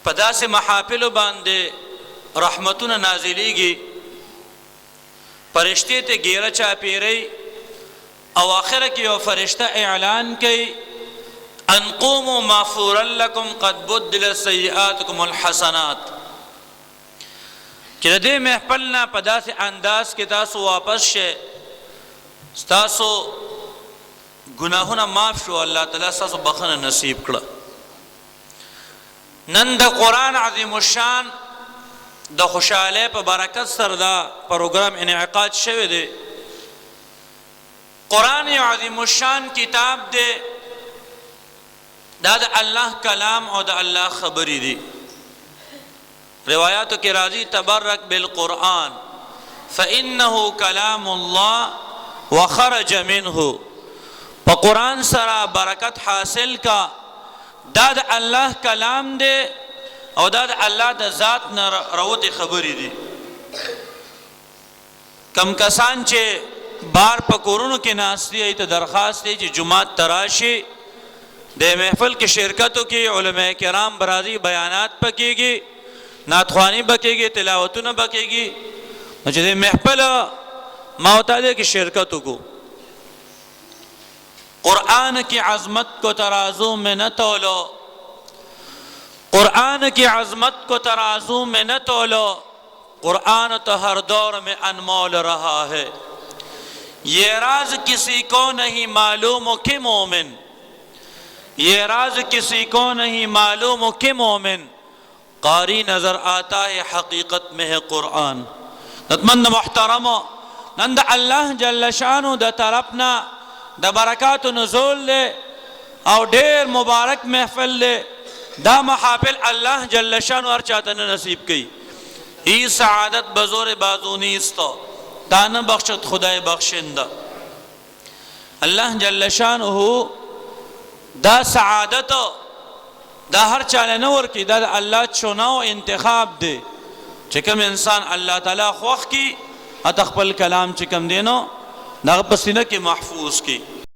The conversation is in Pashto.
په داسې محافلو باندې رحمتونه نازلیږي، فرشتې ته ګیره چاپیری، او آخره کې یو فرشته اعلان کوي ان قوموا مغفورا لكم قد بدلت سیئاتکم الحسنات، چې د دې محفل نه په داسې انداز کې تاسو واپس شئ، ستاسو گناهونه معاف شو، الله تعالی ستاسو بخښنه نصیب کړه. نن د قرآن عظیم الشان د خوشحالی په برکت سره دا پروګرام انعقاد شوی دی. قرآن یو عظیم الشان کتاب دی، دا د الله کلام او د الله خبری دی. روایاتو کې راځي تبرک بالقرآن فإنه کلام الله وخرج منه، په قرآن سره برکت حاصل کا، دا د الله کلام دی او دا د الله د ذات نه راوتې خبرې دي. کم کسان چې بار په کورونو کې ناست دي، ته درخواست دی چې جمعات ته راشي، د محفل کې شرکتو کې علماء کرام برازي بیانات پکېږي، نعتخوانی بکېږي، تلاوتونه بکېږي، نو چې د محفل ماوتاله کې شرکت وکړو. قرآن کی عظمت کو ترازو میں نہ تولو، قرآن کی عظمت کو ترازو میں نہ تولو، قرآن تو ہر دور میں انمول رہا ہے. یہ راز کسی کو نہیں معلوم کہ مومن، یہ راز کسی کو نہیں معلوم کہ مومن، قاری نظر آتا ہے حقیقت میں ہے قرآن. نتمند محترم نند اللہ جل شانو دا طرفنا دا برکات نزول دے او ډیر مبارک محفل دے. دا محافل اللہ جل شانو ہر چاہتا نصیب کی. ای سعادت بزور بازو نیستا، دانا بخشت خدای بخشندہ. اللہ جل شانو دا سعادت دا ہر چاله نور کی، دا اللہ چناو انتخاب دے. چکم انسان اللہ تعالی خوخ کی اتخپل کلام چکم دینو دا پسینہ کی محفوظ کی.